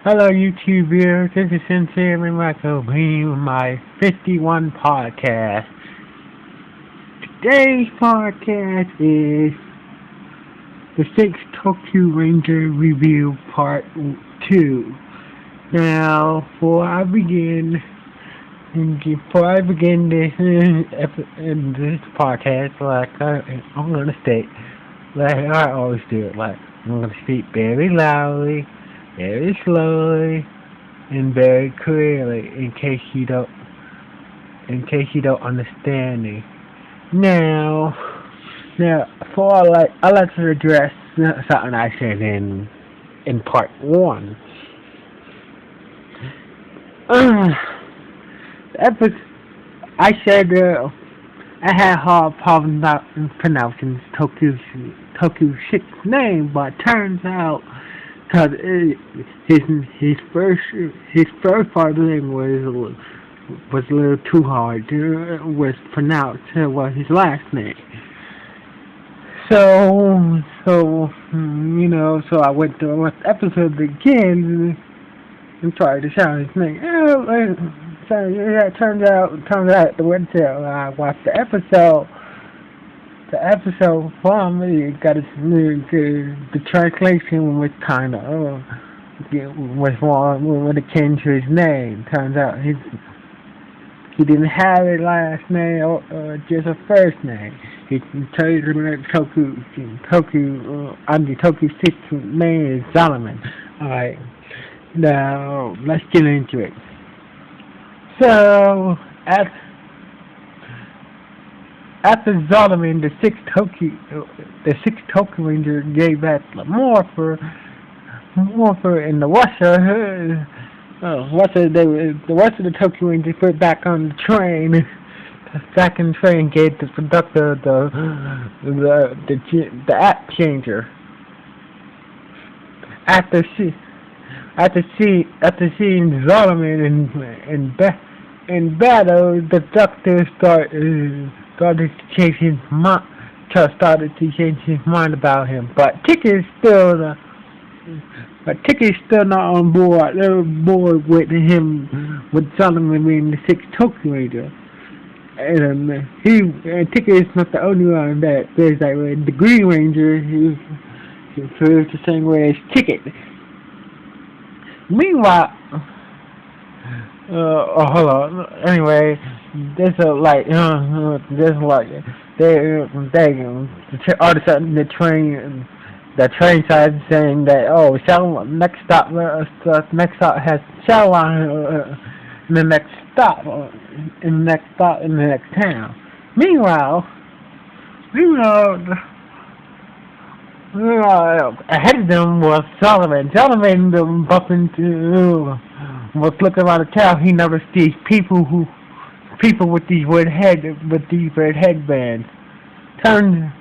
Hello, YouTube viewers. This is Sincerely Michael bringing you my 51 podcast. Today's podcast is the 6th Tokyo Ranger Review Part 2. Now, before I begin this podcast, I'm gonna state, like I always do it, I'm gonna speak very loudly, very slowly, and very clearly in case you don't understand me. Now, before I like to address something I said in part one. Uh, epi- I said I had hard problem about pronouncing Tokyo's shit's name, but turns out because his first part of the name was a little too hard to was pronounced was his last name. So I went to the episode again and tried to shout his name. So yeah, it turns out the one time I watched the episode from me got the translation was kind of was wrong when it came to his name. Turns out he didn't have a last name or just a first name. He told Tokyo Six name is Solomon. Alright, now let's get into it. So after Solomon, the sixth Tokyo Ranger gave back Morpher and the Russia. The rest of the Tokyo Rangers put back on the train. Back in the train gave the conductor the app changer. After seeing Solomon in battle, the doctor started to change his mind. Started to change his mind about him, but Tick is still not on board. They're on board with him, with Solomon being the sixth Tokyo Ranger. And Tick is not the only one that feels that way. The Green Ranger, he feels the same way as Ticket. Meanwhile, hold on. Anyway, all of a sudden the train side saying that next stop has shell line in the next stop in the next town. Meanwhile, ahead of them was Solomon. Solomon was looking around the town. He noticed these people with these red headbands. Turns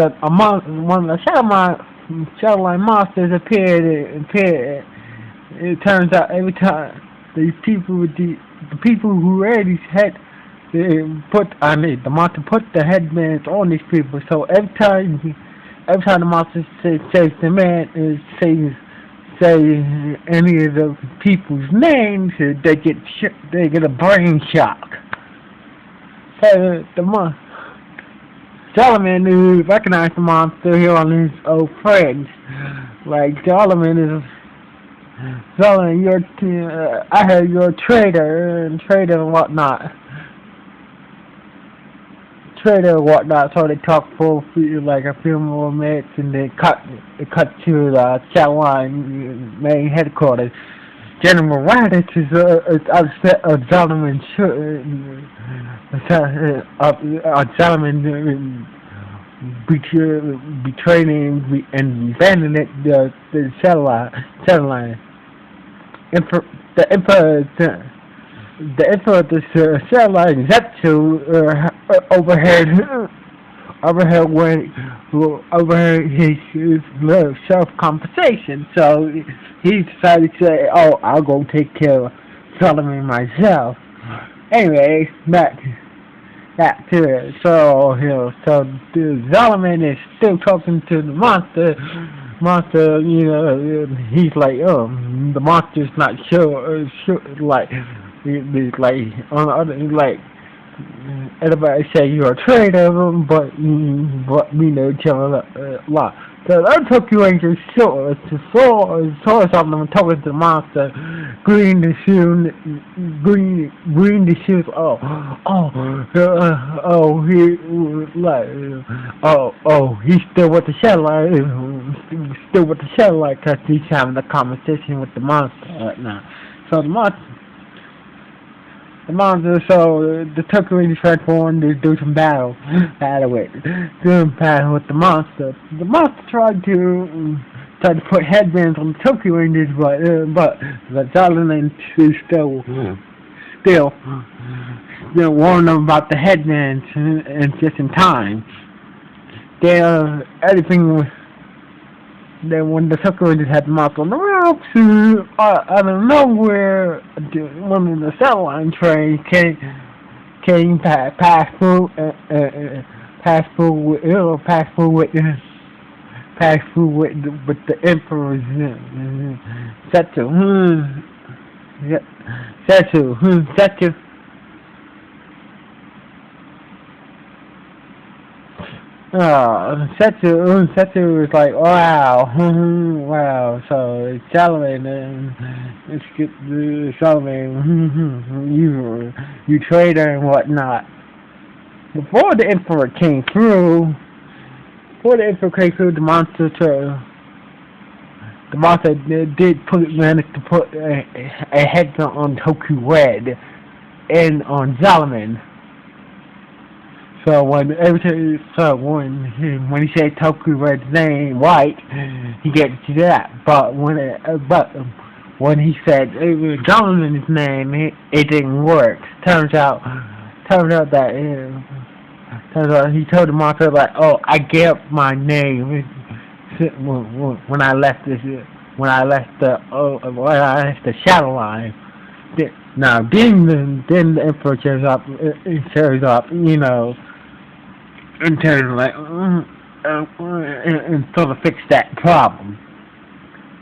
out one of the shadow line monsters appeared. It turns out every time these people the people who wear these the monster put the headbands on these people. So every time the monster says the man say any of the people's names, they get a brain shock. So Solomon recognized the monster here on his old friends. Like Solomon, I heard you're a traitor and whatnot. So they talk for like a few more minutes, and they cut to the Shaolin main headquarters. General Raditz is upset of Solomon betraying and abandoning the satellite. The emperor of the satellite Zetsu overheard his self compensation. So he decided to say, "Oh, I'll go take care of Solomon myself." Anyway, back to it. So Solomon is still talking to the monster monster, he's like, the monster's not sure, like, he's like, on the other, like, everybody say you're a traitor, but we know each other a lot. So that took you into saw something talking to the monster, green the shoe, green the shoes. He like, he's still with the satellite, cause he's having a conversation with the monster right now. So the Tucker transformed to do some battle with the monster. The monster tried to put headbands on the Tokyo Rangers, but the Solomon still warned them about the headbands and just in time. Everything was. Then when the Tokyo Rangers had the monster on the ropes, out of nowhere, one of the satellite trains came pass through with the Emperor's Setsu. Setsu was like, wow. So Solomon, you traitor and whatnot. Before the Emperor came through, the monster did manage to put a headset on ToQger and on Solomon. So when he said ToQger's name right, he gets to that. But when he said Solomon's name, it didn't work. Turns out he told the monster like, oh, I gave up my name when I left the shadow line. Now then the Emperor shows up, and tells like and sort of fix that problem.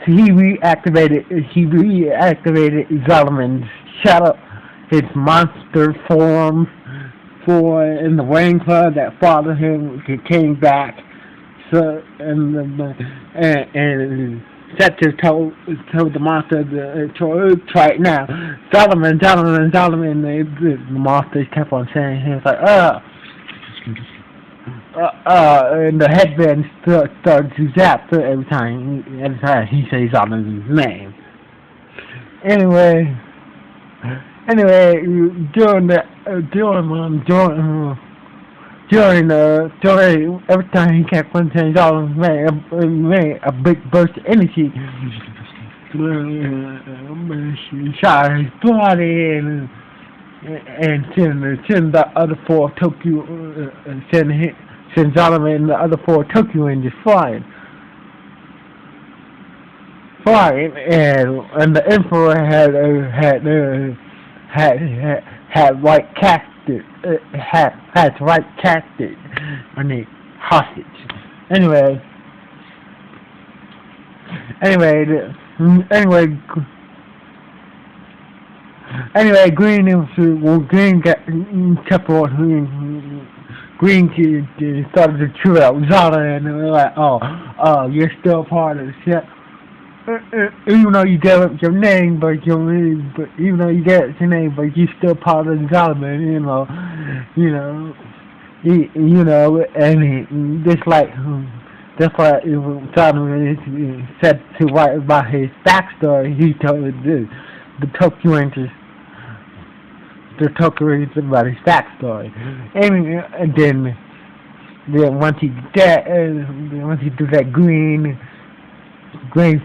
So he reactivated Solomon's shadow, his monster form in the Wayne Club that followed him came back. So and Setzer told the monster to try it now. Solomon. The monster kept on saying, he was like, and the headband started to zap every time he says Solomon's name. Anyway, every time he kept on saying Solomon's name, made a big burst of energy. Shot his body and send the other four Tokyo send Solomon and the other four Tokyo Rangers flying, and the Emperor had right casted I mean hostage. Anyway, Green kept on. Green started to chew out Zara, and they were like, oh, you're still part of the ship. Even though you gave up your name, but you still part of the Solomon, and just like Solomon said to write about his backstory, he told the Tokyo Rangers about his backstory, and then once he do that, Green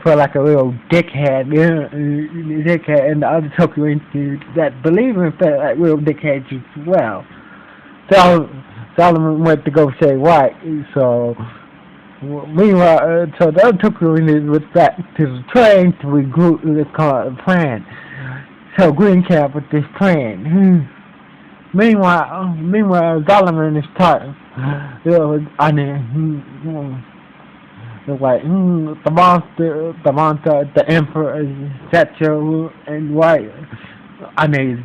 felt like a real dickhead, and the other Tokyo Rangers that believe him felt like real dickheads as well. So Solomon went to go say right. So meanwhile, so the other Tokyo Rangers went back to the train to regroup the plan. So Green came up with this plan. Meanwhile, Solomon is talking. It's like, the emperor is Zetsu and white. I mean,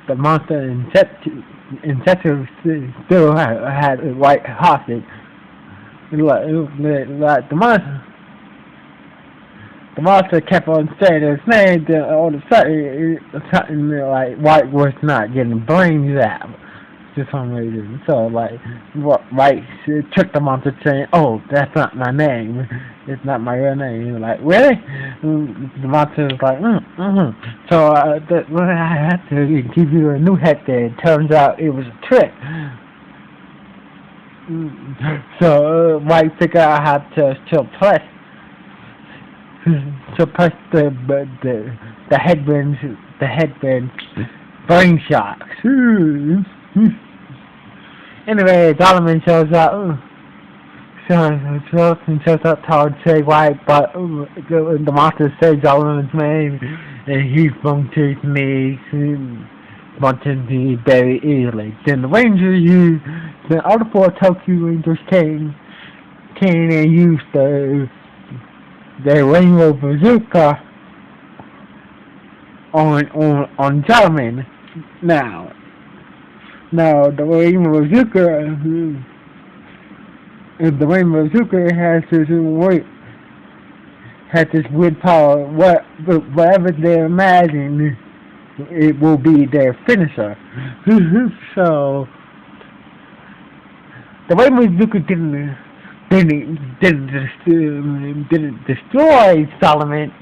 the monster in Zetsu still had a white hostage. Like the monster kept on saying his name, then all of a sudden, something like white was not getting brain zapped for some reason. So like, white tricked the monster saying, "Oh, that's not my name. It's not my real name." He was like, "Really?" The monster was like, So I had to give you a new head there. It turns out it was a trick. So white figured out how to press suppress the headband's brain shocks. Anyway, Solomon shows up. Shows up to say white, but the monster says Solomon's name, and he's going to his knees, wanting to be very easily. Then the other four ToQger Rangers came and used the rainbow bazooka on Solomon. Now the rainbow bazooka has this weird power. Whatever they imagine, it will be their finisher. So the rainbow bazooka didn't destroy Solomon.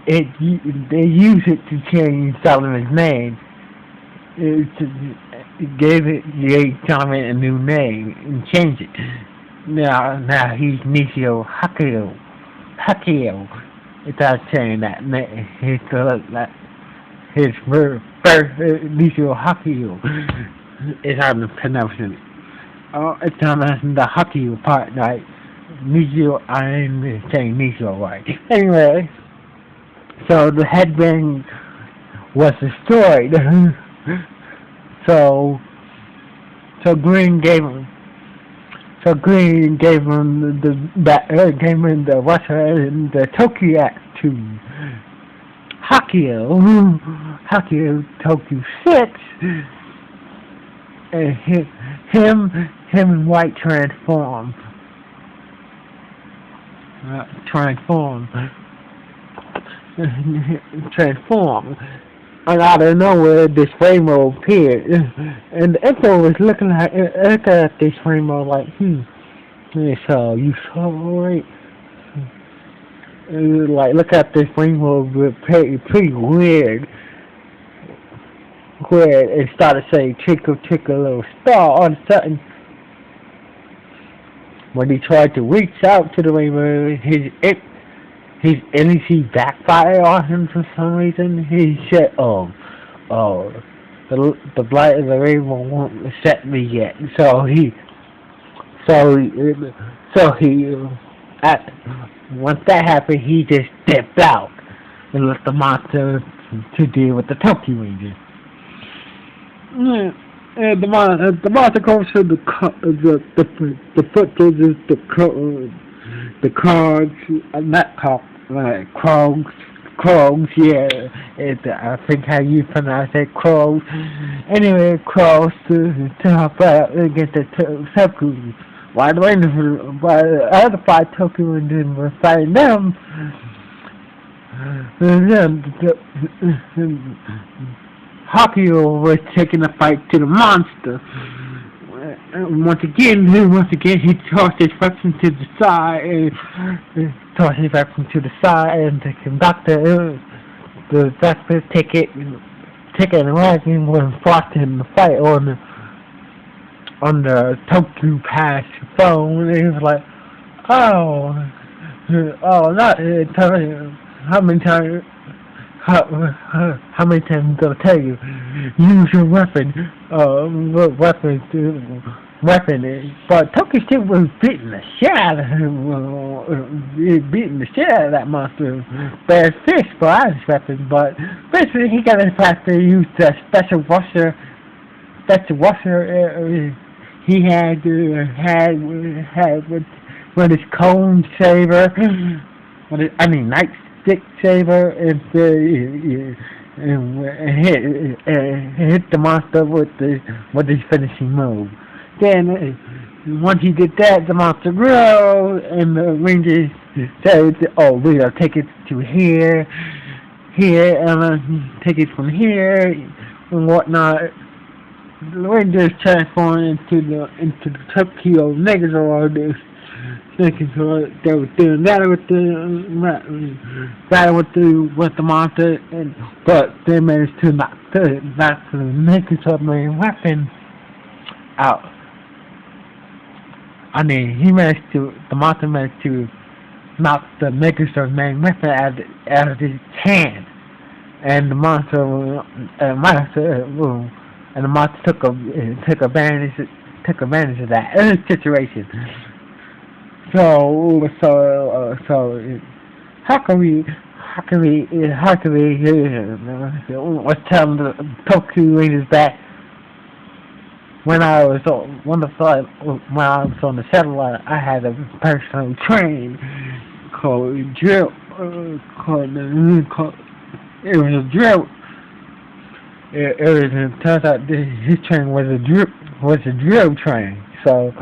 They used it to change Solomon's name. It gave Solomon a new name and changed it. Now he's Nishio Hakio. Without saying that, his first Nishio Hakio is hard to pronounce it. It's not the Hakio part, right? Nishio, I'm saying Nishio right. Anyway, so the headband was destroyed. So Green gave him the Russia and the ToQger to Hakio ToQger 6, and him and White transform. And out of nowhere, this rainbow appeared, and the Emperor was looking at this rainbow like, so you saw it? Like, look at this rainbow, pretty weird. Where it started saying, "Trickle, trickle, little star." All of a sudden, when he tried to reach out to the rainbow, his energy backfired on him for some reason. He said, the light of the rainbow won't set me yet." Once that happened, he just dipped out and left the monster to deal with the ToQger Rangers. And the monster goes to the footbridges, the cogs, not cogs, crows, yeah. I think how you pronounce it, crows. Anyway, crows to help out against the ToQger. While the other 5 ToQger were fighting them, Hakio was taking the fight to the monster. Once again, he tossed his weapon to the side, and the conductor, the doctor, ticket and wagon was forced him to fight on the ToQger Pass phone. And he was like, how many times I'm gonna tell you? Use your weapon. Weapon. But ToQger still was beating the shit out of him. Beating the shit out of that monster. Bare fist for his weapon. But basically, he got his pass to use the special washer. He had with his cone saver, nightstick saver, and hit the monster with his finishing move. Then once he did that, the monster grew, and the Rangers said, "Oh, we are take it to here, and take it from here, and whatnot." The Rangers transformed into the ToQger Megazord. Thinking so they were doing that with the monster, but they managed to knock the Megazord main weapon out. The monster managed to knock the Megazord main weapon out of his hand, and the monster took advantage of that situation. So how can we let's tell the ToQger Rangers that when I was on the satellite, I had a personal train called Drill. It was a drill. It turns out his train was a drill train. So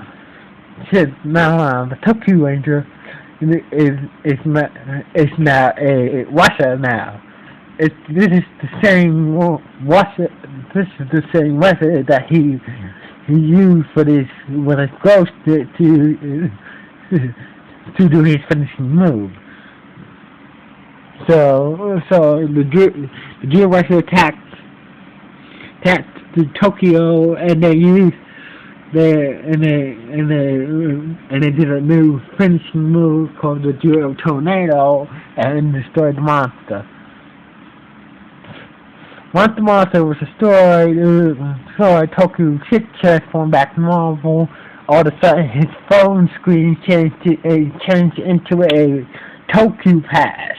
now the ToQger Ranger is now a washer now. This is the same washer. This is the same washer that he used for this with his ghost to do his finishing move. So the drill washer attacked the ToQger, and they used and they did a new finishing move called the Drill Tornado and destroyed the monster. Once the monster was destroyed, ToQger transformed back to normal. All of a sudden, his phone screen changed into a ToQger pass.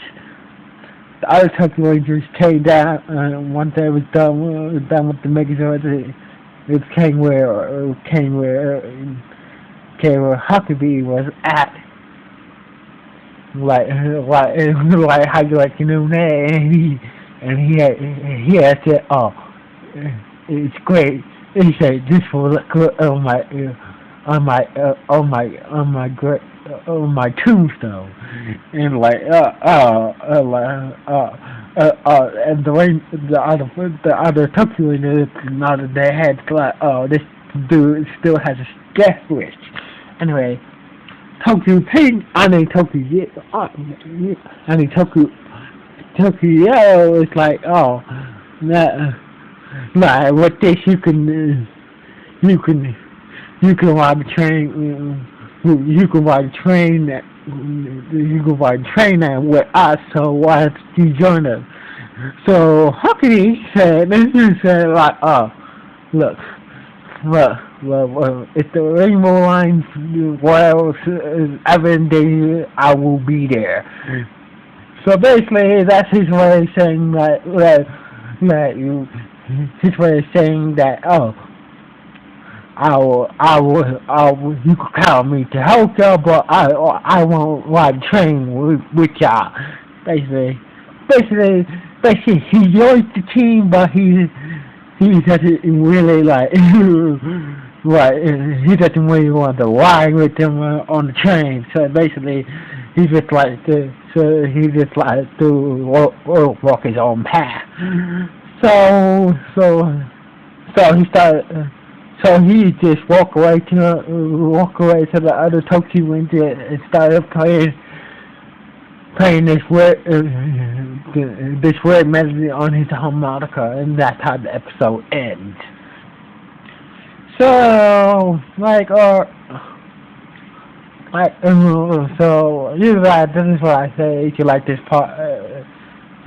The other ToQger Rangers came down once they was done with the Megazord. It came where Huckabee was at, like how you like and he had said, "Oh, it's great." He said, "This will look good on my tombstone," and and the other ToQger they had like, "Oh, this dude still has a death wish." Anyway, ToQger is like, "Oh, nah, with this you can ride the train. You can ride a train that with us. So why don't you join us?" So Huckabee said like, "Oh, look, if the rainbow line ever in danger, I will be there." So basically, that's his way of saying his way of saying that, "Oh, I will, you can count me to help y'all, but I won't ride the train with y'all." Basically, he joins the team, but he doesn't really he doesn't really want to ride with them on the train. So basically, he just like to walk his own path. So he started. So he just walked away to the other ToQger Ranger and started playing this weird melody on his harmonica, and that's how the episode ends. So so you guys, this is what I say. If you like this part.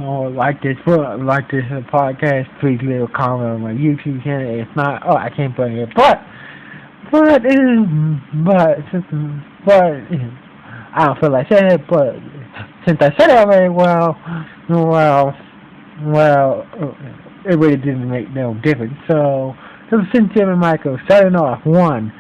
Or like this podcast, please leave a comment on my YouTube channel. If not, I can't put it. But I don't feel like saying it. But since I said it already, it really didn't make no difference. So this is Jim and Michael starting off 1.